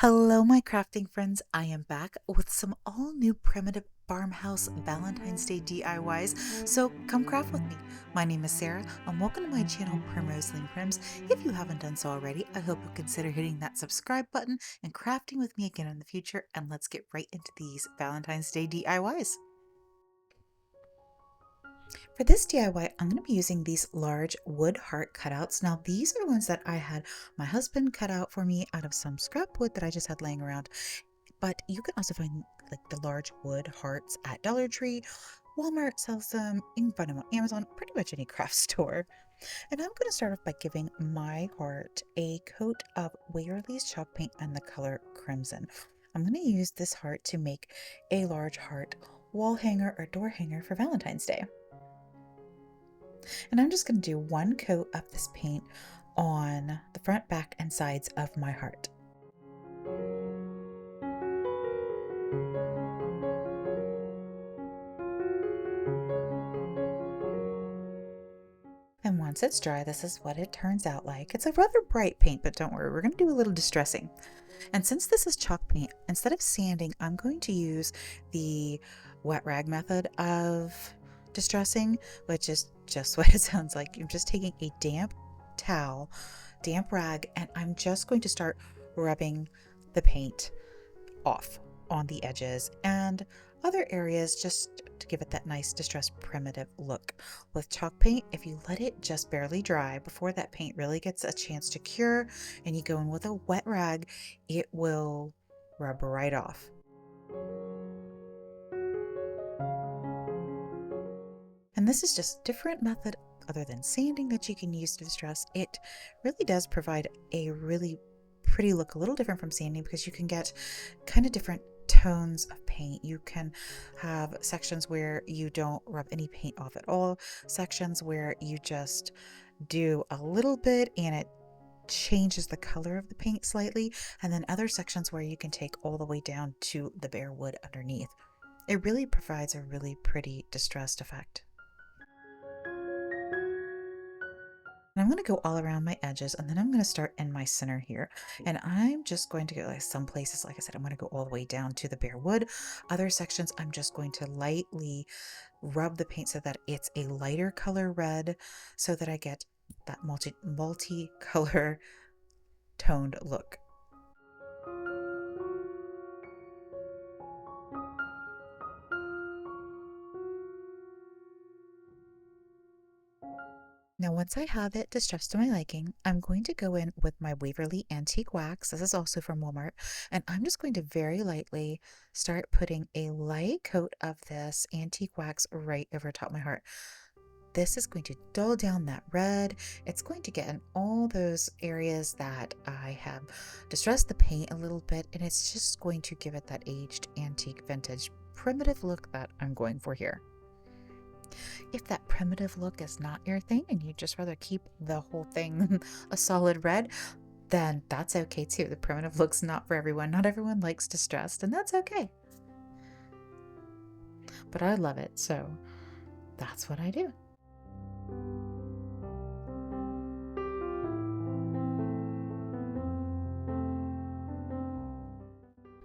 Hello, my crafting friends. I am back with some all new primitive farmhouse Valentine's Day DIYs, so come craft with me. My name is Sarah, and welcome to my channel, Primrose Prims. If you haven't done so already, I hope you'll consider hitting that subscribe button and crafting with me again in the future, and let's get right into these Valentine's Day DIYs. For this DIY, I'm going to be using these large wood heart cutouts. Now, these are ones that I had my husband cut out for me out of some scrap wood that I just had laying around. But you can also find like the large wood hearts at Dollar Tree. Walmart sells them. You can find them on Amazon, pretty much any craft store. And I'm going to start off by giving my heart a coat of Waverly's chalk paint and the color crimson. I'm going to use this heart to make a large heart wall hanger or door hanger for Valentine's Day. And I'm just going to do one coat of this paint on the front, back, and sides of my heart. And once it's dry, this is what it turns out like. It's a rather bright paint, but don't worry, we're going to do a little distressing. And since this is chalk paint, instead of sanding, I'm going to use the wet rag method of distressing, which is just what it sounds like. I'm just taking a damp towel, damp rag, and I'm just going to start rubbing the paint off on the edges and other areas just to give it that nice distressed primitive look. With chalk paint, if you let it just barely dry before that paint really gets a chance to cure and you go in with a wet rag, it will rub right off. And this is just a different method other than sanding that you can use to distress. It really does provide a really pretty look, a little different from sanding because you can get kind of different tones of paint. You can have sections where you don't rub any paint off at all, sections where you just do a little bit and it changes the color of the paint slightly, and then other sections where you can take all the way down to the bare wood underneath. It really provides a really pretty distressed effect. And I'm going to go all around my edges, and then I'm going to start in my center here. And I'm just going to go like some places, like I said, I'm going to go all the way down to the bare wood. Other sections, I'm just going to lightly rub the paint so that it's a lighter color red so that I get that multi-color toned look. Now, once I have it distressed to my liking, I'm going to go in with my Waverly Antique Wax. This is also from Walmart. And I'm just going to very lightly start putting a light coat of this antique wax right over top my heart. This is going to dull down that red. It's going to get in all those areas that I have distressed the paint a little bit. And it's just going to give it that aged, antique, vintage, primitive look that I'm going for here. If that primitive look is not your thing and you'd just rather keep the whole thing a solid red, then that's okay too. The primitive look's not for everyone. Not everyone likes distressed, and that's okay. But I love it, so that's what I do.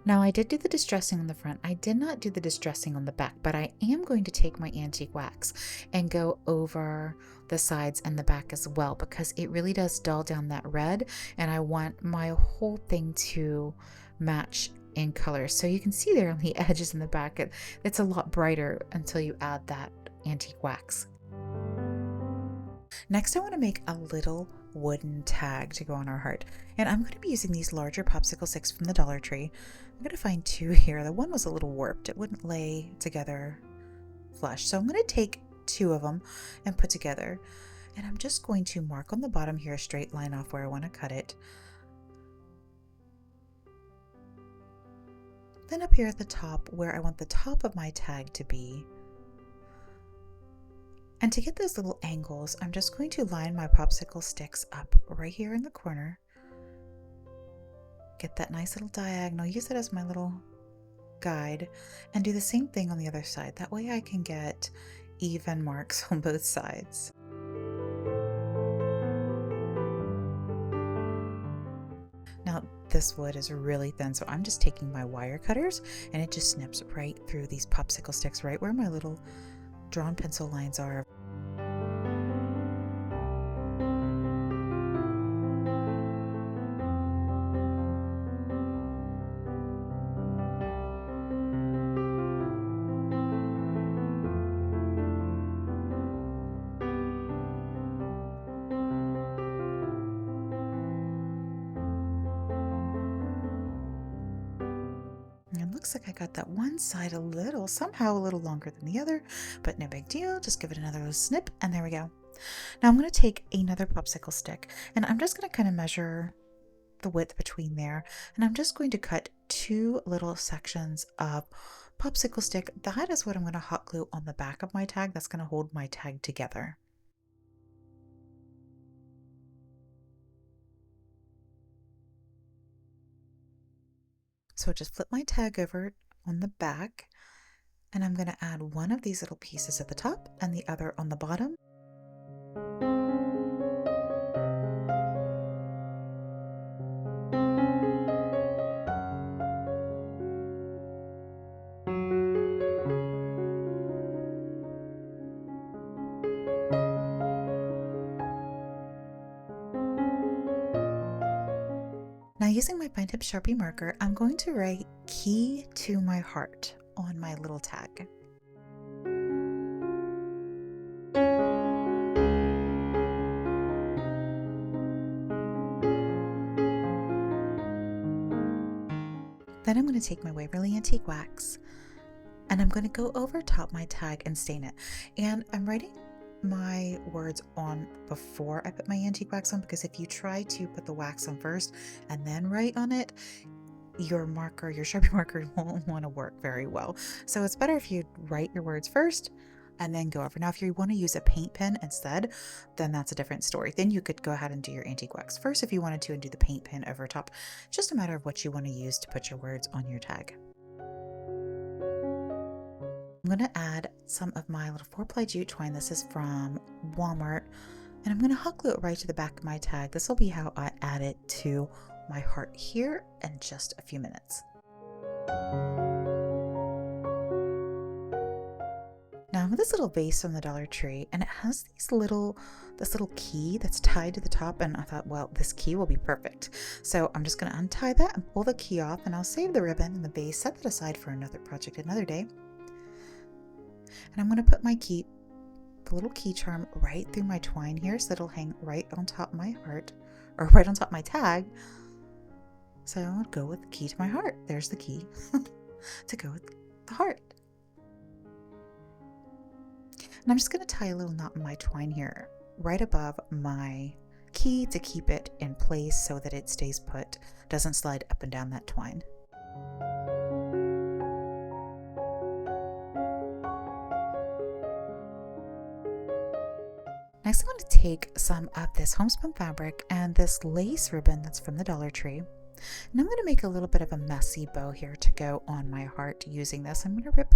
Now, I did do the distressing on the front. I did not do the distressing on the back, but I am going to take my antique wax and go over the sides and the back as well because it really does dull down that red, and I want my whole thing to match in color. So you can see there on the edges in the back, it's a lot brighter until you add that antique wax. Next, I want to make a little wooden tag to go on our heart. And I'm going to be using these larger popsicle sticks from the Dollar Tree. I'm going to find two here. The one was a little warped. It wouldn't lay together flush. So I'm going to take two of them and put together. And I'm just going to mark on the bottom here a straight line off where I want to cut it. Then up here at the top where I want the top of my tag to be. And to get those little angles, I'm just going to line my popsicle sticks up right here in the corner. Get that nice little diagonal, use it as my little guide, and do the same thing on the other side. That way I can get even marks on both sides. Now, the this wood is really thin, so I'm just taking my wire cutters and it just snips right through these popsicle sticks, right where my little drawn pencil lines are. And it looks like I got that one side somehow a little longer than the other, but no big deal. Just give it another little snip and there we go. Now I'm going to take another popsicle stick and I'm just going to kind of measure the width between there, and I'm just going to cut 2 little sections of popsicle stick. That is what I'm going to hot glue on the back of my tag. That's going to hold my tag together. So just flip my tag over on the back, and I'm going to add one of these little pieces at the top and the other on the bottom. Now using my fine tip Sharpie marker, I'm going to write "Key to my heart" on my little tag. Then I'm going to take my Waverly Antique Wax and I'm going to go over top my tag and stain it. And I'm writing my words on before I put my antique wax on, because if you try to put the wax on first and then write on it, your Sharpie marker won't want to work very well. So it's better if you write your words first and then go over. Now, if you want to use a paint pen instead, then that's a different story. Then you could go ahead and do your antique wax first if you wanted to and do the paint pen over top. Just a matter of what you want to use to put your words on your tag. I'm going to add some of my little 4-ply jute twine. This is from Walmart, and I'm going to hot glue it right to the back of my tag. This will be how I add it to my heart here in just a few minutes. Now I'm with this little vase from the Dollar Tree, and it has this little key that's tied to the top, and I thought, well, this key will be perfect. So I'm just going to untie that and pull the key off, and I'll save the ribbon and the vase, set that aside for another project another day. And I'm going to put the little key charm right through my twine here, so it'll hang right on top of my heart, or right on top of my tag. So I'll go with the key to my heart. There's the key to go with the heart. And I'm just going to tie a little knot in my twine here, right above my key, to keep it in place so that it stays put, doesn't slide up and down that twine. Next, I'm going to take some of this homespun fabric and this lace ribbon that's from the Dollar Tree. And I'm going to make a little bit of a messy bow here to go on my heart using this. I'm going to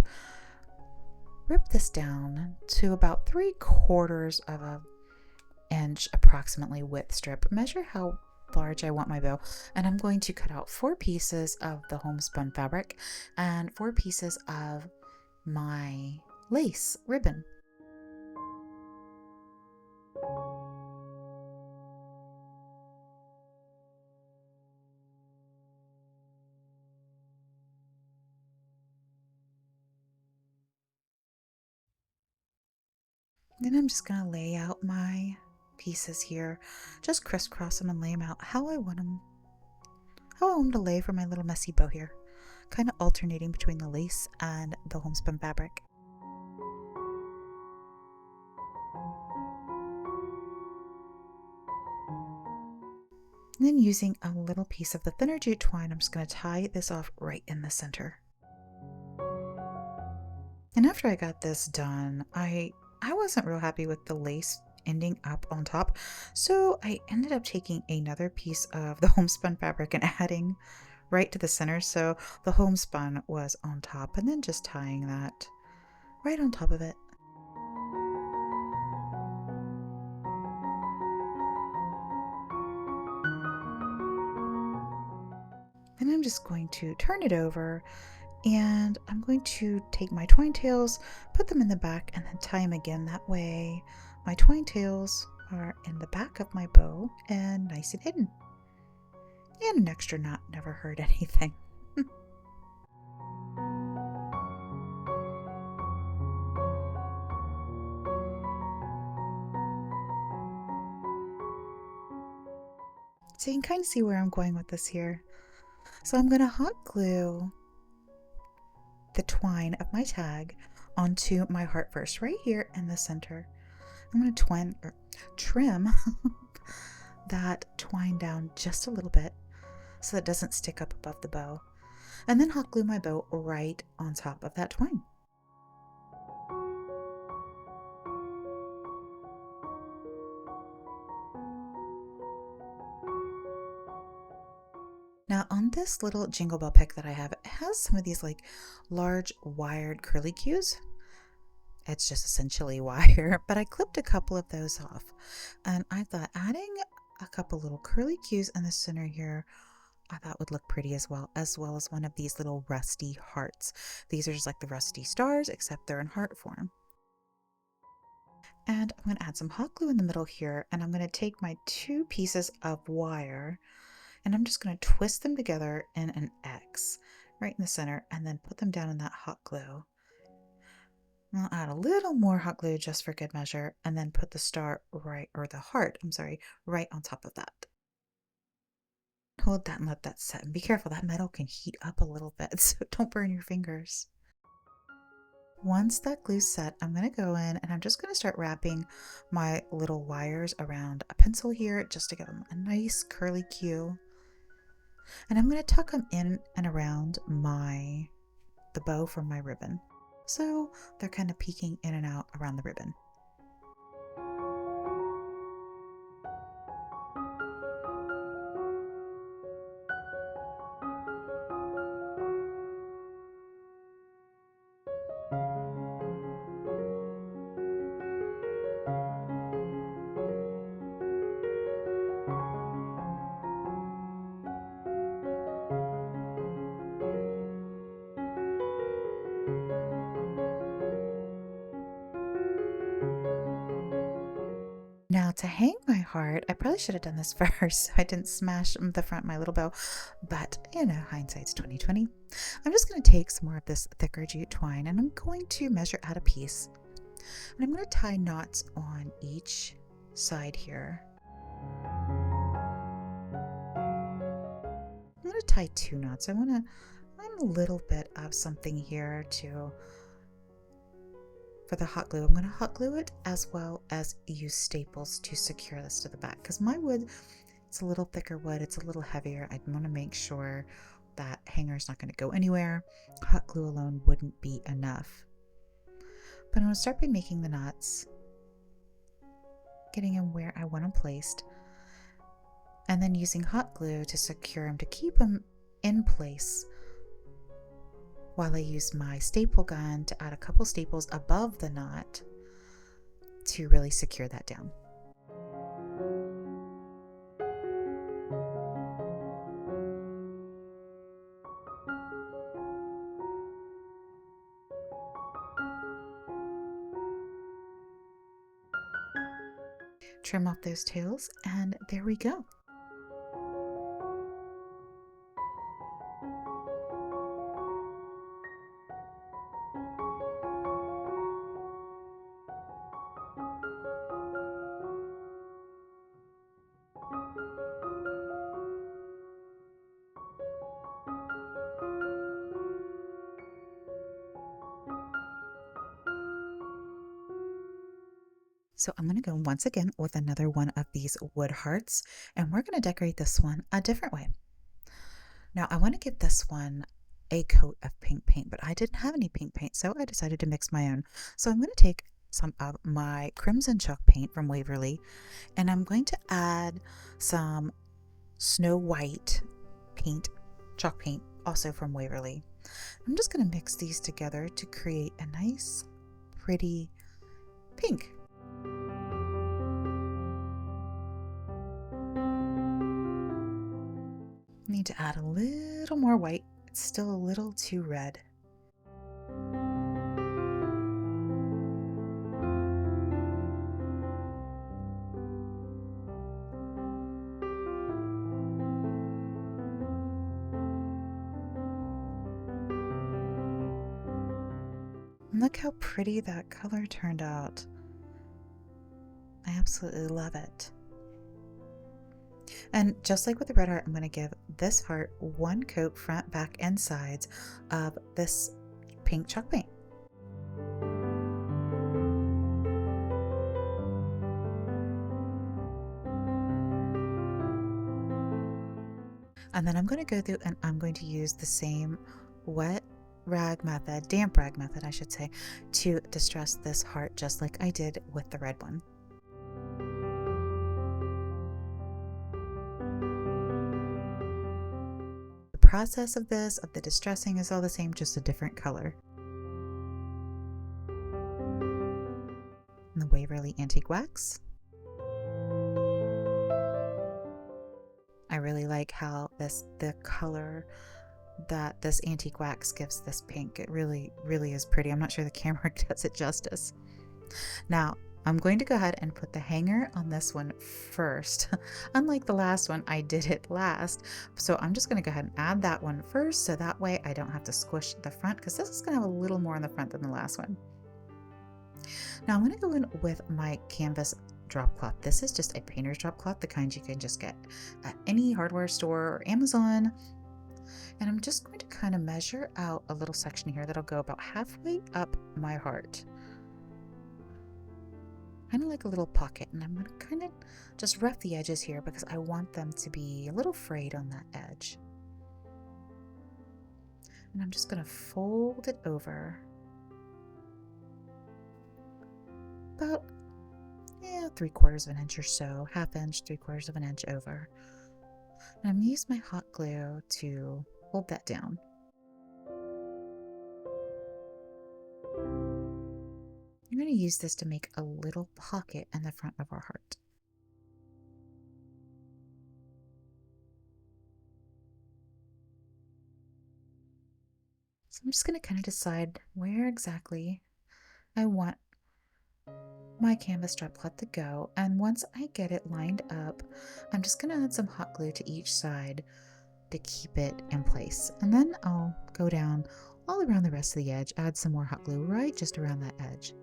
rip this down to about 3/4 of an inch approximately width strip. Measure how large I want my bow, and I'm going to cut out 4 pieces of the homespun fabric and 4 pieces of my lace ribbon. Then I'm just going to lay out my pieces here, just crisscross them and lay them out how I want them to lay for my little messy bow here, kind of alternating between the lace and the homespun fabric. And then using a little piece of the thinner jute twine, I'm just going to tie this off right in the center. And after I got this done, I wasn't real happy with the lace ending up on top, so I ended up taking another piece of the homespun fabric and adding right to the center, so the homespun was on top, and then just tying that right on top of it. Then I'm just going to turn it over, and I'm going to take my twine tails, put them in the back, and then tie them again. That way my twine tails are in the back of my bow and nice and hidden. And an extra knot never hurt anything. So you can kind of see where I'm going with this here. So I'm going to hot glue the twine of my tag onto my heart first, right here in the center. I'm going to trim that twine down just a little bit so that it doesn't stick up above the bow, and then hot glue my bow right on top of that twine. Now on this little jingle bell pick that I have, it has some of these like large wired curly cues. It's just essentially wire, but I clipped a couple of those off, and I thought adding a couple little curly cues in the center here, I thought would look pretty as well as one of these little rusty hearts. These are just like the rusty stars, except they're in heart form. And I'm going to add some hot glue in the middle here, and I'm going to take my 2 pieces of wire and I'm just going to twist them together in an X right in the center and then put them down in that hot glue. I'll add a little more hot glue just for good measure and then put the star right, or the heart, I'm sorry, right on top of that. Hold that and let that set, and be careful, that metal can heat up a little bit, so don't burn your fingers. Once that glue's set, I'm going to go in and I'm just going to start wrapping my little wires around a pencil here just to give them a nice curly cue. And I'm going to tuck them in and around the bow from my ribbon, so they're kind of peeking in and out around the ribbon. Now to hang my heart, I probably should have done this first so I didn't smash the front of my little bow, but you know, hindsight's 2020. I'm just going to take some more of this thicker jute twine and I'm going to measure out a piece. And I'm going to tie knots on each side here. I'm going to tie 2 knots. I want to add a little bit of something here for the hot glue. I'm going to hot glue it as well as use staples to secure this to the back, because my wood, it's a little thicker wood, it's a little heavier. I want to make sure that hanger's not going to go anywhere. Hot glue alone wouldn't be enough. But I'm going to start by making the knots, getting them where I want them placed, and then using hot glue to secure them, to keep them in place, while I use my staple gun to add a couple staples above the knot to really secure that down. Trim off those tails, and there we go. So I'm going to go once again with another one of these wood hearts, and we're going to decorate this one a different way. Now I want to give this one a coat of pink paint, but I didn't have any pink paint, so I decided to mix my own. So I'm going to take some of my crimson chalk paint from Waverly, and I'm going to add some Snow White paint, chalk paint, also from Waverly. I'm just going to mix these together to create a nice, pretty pink. You need to add a little more white. It's still a little too red. And look how pretty that color turned out. I absolutely love it. And just like with the red heart, I'm going to give this heart one coat front, back, and sides of this pink chalk paint. And then I'm going to go through and I'm going to use the same damp rag method, I should say, to distress this heart just like I did with the red one. The process of the distressing is all the same, just a different color. And the Waverly Antique Wax. I really like how the color that this antique wax gives this pink. It really, really is pretty. I'm not sure the camera does it justice. Now, I'm going to go ahead and put the hanger on this one first. Unlike the last one, I did it last. So I'm just going to go ahead and add that one first, so that way I don't have to squish the front, because this is going to have a little more on the front than the last one. Now I'm going to go in with my canvas drop cloth. This is just a painter's drop cloth, the kind you can just get at any hardware store or Amazon. And I'm just going to kind of measure out a little section here that'll go about halfway up my heart. Kind of like a little pocket, and I'm going to kind of just rough the edges here because I want them to be a little frayed on that edge. And I'm just going to fold it over about 3/4 of an inch or so, half inch, 3/4 of an inch over. And I'm going to use my hot glue to hold that down. I'm going to use this to make a little pocket in the front of our heart. So I'm just going to kind of decide where exactly I want my canvas drop cloth to go, and once I get it lined up, I'm just going to add some hot glue to each side to keep it in place, and then I'll go down all around the rest of the edge, add some more hot glue right just around that edge.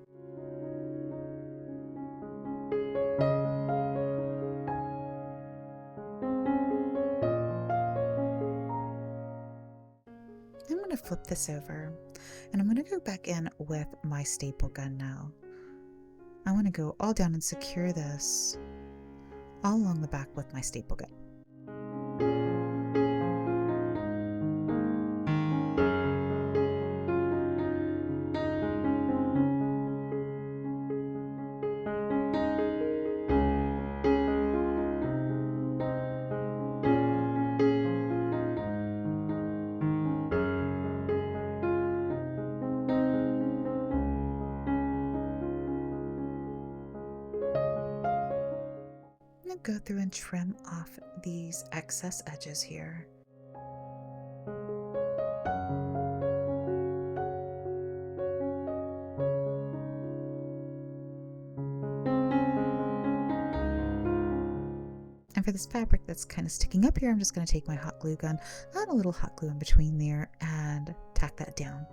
I'm going to flip this over, and I'm going to go back in with my staple gun now. I want to go all down and secure this all along the back with my staple gun. Go through and trim off these excess edges here. And for this fabric that's kind of sticking up here, I'm just going to take my hot glue gun, add a little hot glue in between there, and tack that down.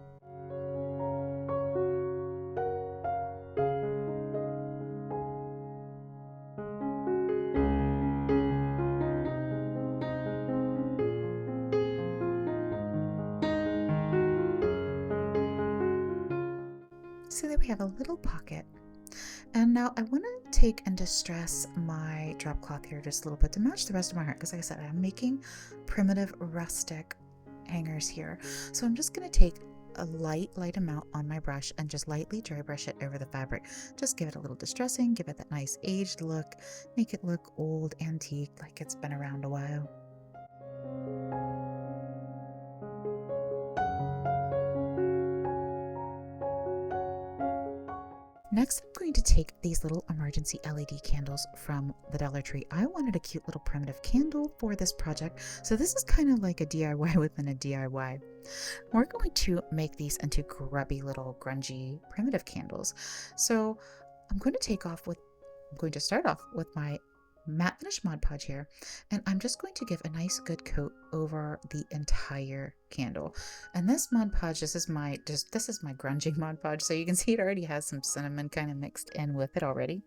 So there we have a little pocket. And now I want to take and distress my drop cloth here just a little bit to match the rest of my heart, because like I said, I'm making primitive rustic hangers here. So I'm just going to take a light amount on my brush and just lightly dry brush it over the fabric. Just give it a little distressing, give it that nice aged look, make it look old, antique, like it's been around a while. Next, I'm going to take these little emergency LED candles from the Dollar Tree. I wanted a cute little primitive candle for this project, so this is kind of like a DIY within a DIY. We're going to make these into grubby little grungy primitive candles. So I'm going to start off with my matte finish Mod Podge here, and I'm just going to give a nice good coat over the entire candle. And this Mod Podge, this is my grungy Mod Podge, so you can see it already has some cinnamon kind of mixed in with it already.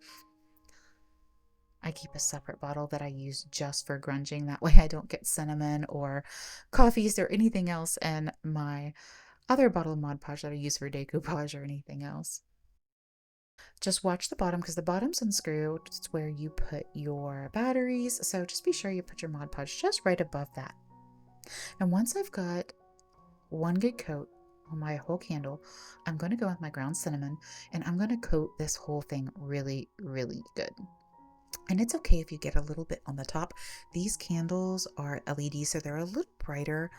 I keep a separate bottle that I use just for grunging, that way I don't get cinnamon or coffees or anything else in my other bottle of Mod Podge that I use for decoupage or anything else. Just watch the bottom because the bottom's unscrewed. It's where you put your batteries. So just be sure you put your Mod Podge just right above that. And once I've got one good coat on my whole candle, I'm going to go with my ground cinnamon and I'm going to coat this whole thing really, really good. And it's okay if you get a little bit on the top. These candles are LED, so they're a little brighter.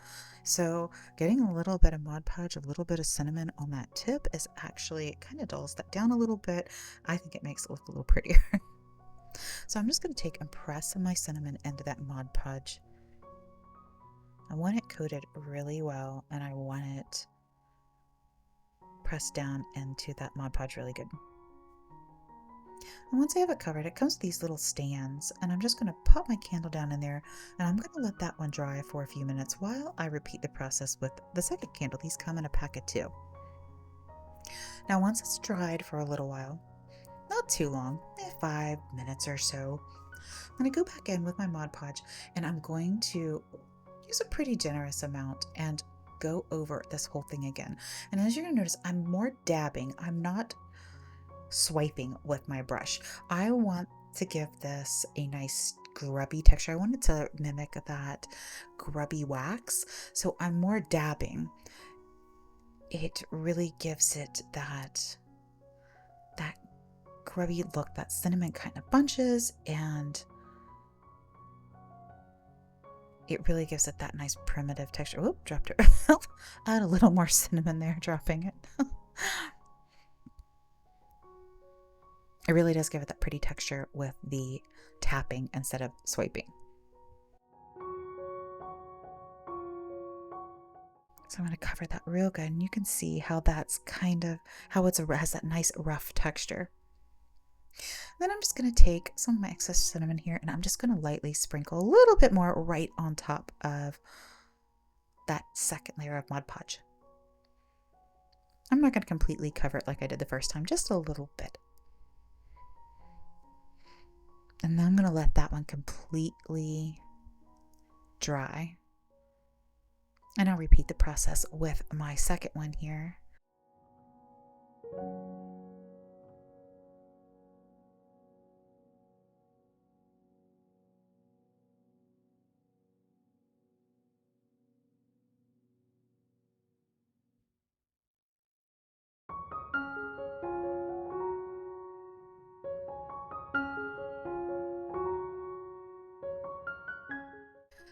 So getting a little bit of Mod Podge, a little bit of cinnamon on that tip is actually, it kind of dulls that down a little bit. I think it makes it look a little prettier. So I'm just going to take and press my cinnamon into that Mod Podge. I want it coated really well, and I want it pressed down into that Mod Podge really good. And once I have it covered, it comes with these little stands, and I'm just going to pop my candle down in there, and I'm going to let that one dry for a few minutes while I repeat the process with the second candle. These come in a pack of 2. Now once it's dried for a little while, not too long, 5 minutes or so, I'm going to go back in with my Mod Podge, and I'm going to use a pretty generous amount and go over this whole thing again. And as you're going to notice, I'm more dabbing. I'm not swiping with my brush. I want to give this a nice grubby texture. I wanted to mimic that grubby wax, so I'm more dabbing. It really gives it that grubby look, that cinnamon kind of bunches, and it really gives it that nice primitive texture. Whoop, dropped it. Add a little more cinnamon there, dropping it. It really does give it that pretty texture with the tapping instead of swiping. So I'm going to cover that real good, and you can see how that's kind of, how it has that nice rough texture. Then I'm just going to take some of my excess cinnamon here, and I'm just going to lightly sprinkle a little bit more right on top of that second layer of Mod Podge. I'm not going to completely cover it like I did the first time, just a little bit. And then I'm going to let that one completely dry. And I'll repeat the process with my second one here.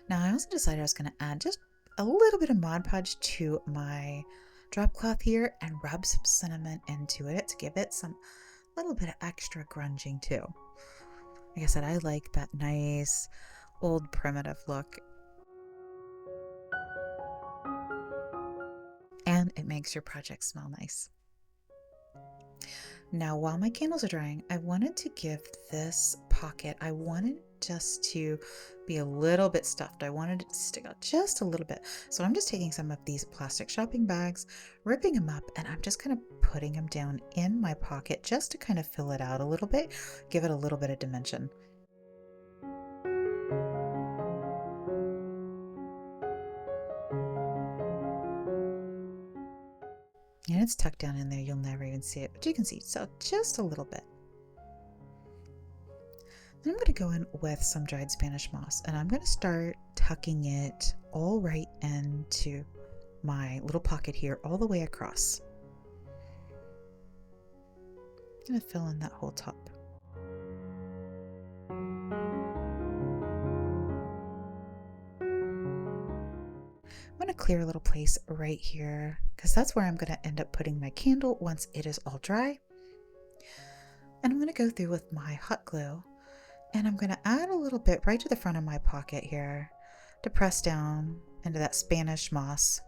Now I also decided I was going to add just a little bit of Mod Podge to my drop cloth here and rub some cinnamon into it to give it some little bit of extra grunging too. Like I said, I like that nice old primitive look, and it makes your project smell nice. Now while my candles are drying, I wanted to give this pocket, I wanted just to be a little bit stuffed. I wanted it to stick out just a little bit. So I'm just taking some of these plastic shopping bags, ripping them up, and I'm just kind of putting them down in my pocket just to kind of fill it out a little bit, give it a little bit of dimension. And it's tucked down in there, you'll never even see it, but you can see, so just a little bit. Then I'm going to go in with some dried Spanish moss, and I'm going to start tucking it all right into my little pocket here, all the way across. I'm going to fill in that whole top. I'm going to clear a little place right here because that's where I'm going to end up putting my candle once it is all dry. And I'm going to go through with my hot glue, and I'm going to add a little bit right to the front of my pocket here to press down into that Spanish moss.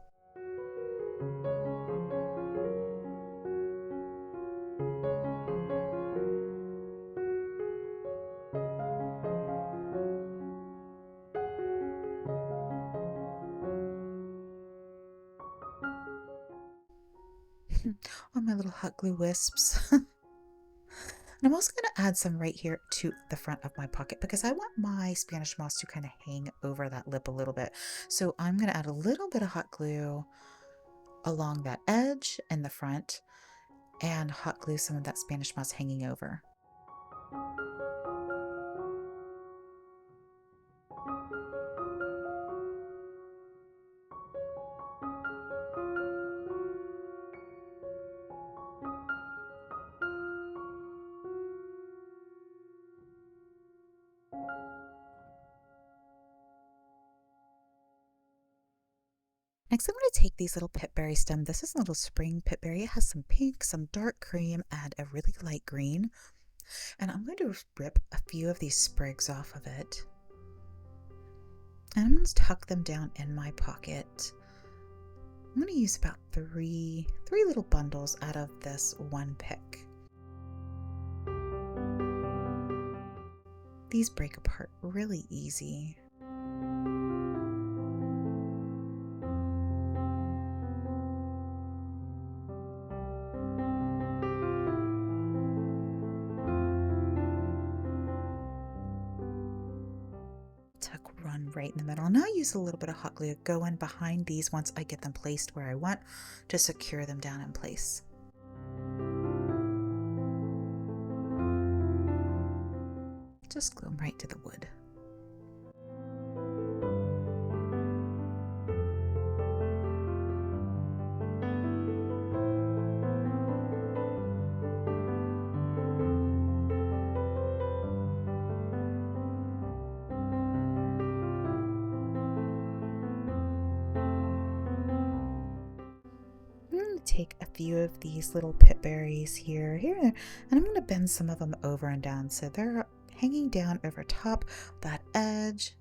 All my little hot glue wisps. And I'm also going to add some right here to the front of my pocket because I want my Spanish moss to kind of hang over that lip a little bit. So I'm going to add a little bit of hot glue along that edge in the front and hot glue some of that Spanish moss hanging over. Next, I'm going to take these little pitberry stem. This is a little spring pitberry. It has some pink, some dark cream, and a really light green. And I'm going to rip a few of these sprigs off of it. And I'm going to tuck them down in my pocket. I'm going to use about three little bundles out of this one pick. These break apart really easy. Run right in the middle. Now I use a little bit of hot glue, go in behind these once I get them placed where I want to secure them down in place. Just glue them right to the wood. Take a few of these little pit berries here, and I'm going to bend some of them over and down so they're hanging down over top that edge.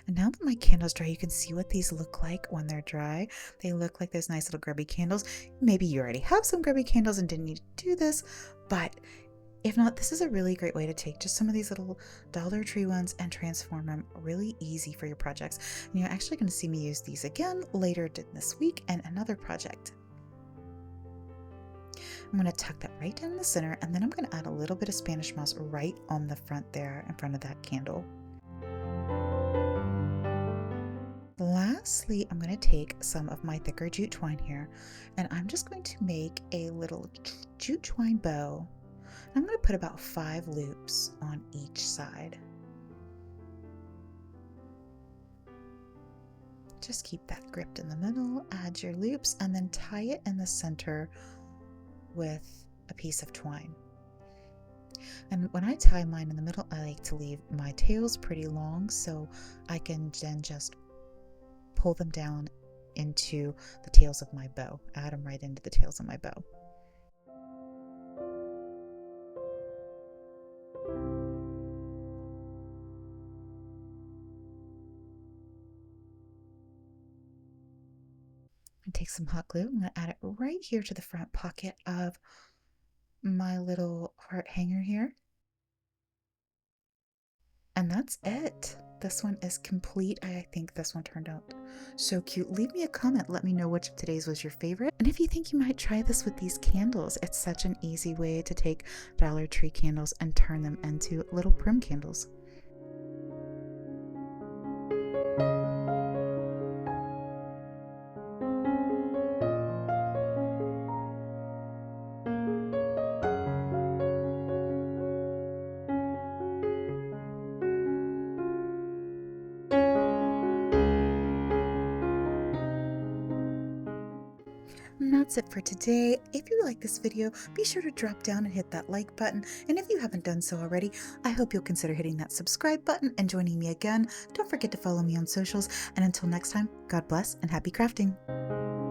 And now that my candle's dry, you can see what these look like when they're dry. They look like those nice little grubby candles. Maybe you already have some grubby candles and didn't need to do this, but if not, this is a really great way to take just some of these little Dollar Tree ones and transform them really easy for your projects. And you're actually going to see me use these again later this week and another project. I'm going to tuck that right down in the center, and then I'm going to add a little bit of Spanish moss right on the front there in front of that candle. Lastly, I'm going to take some of my thicker jute twine here, and I'm just going to make a little jute twine bow. I'm going to put about 5 loops on each side. Just keep that gripped in the middle, add your loops, and then tie it in the center with a piece of twine. And when I tie mine in the middle, I like to leave my tails pretty long so I can then just pull them down into the tails of my bow, add them right into the tails of my bow. And take some hot glue. I'm going to add it right here to the front pocket of my little heart hanger here. And that's it. This one is complete. I think this one turned out so cute. Leave me a comment. Let me know which of today's was your favorite. And if you think you might try this with these candles, it's such an easy way to take Dollar Tree candles and turn them into little prim candles. And that's that's it for today. If you like this video, be sure to drop down and hit that like button. And if you haven't done so already, I hope you'll consider hitting that subscribe button and joining me again. Don't forget to follow me on socials. And until next time, God bless and happy crafting.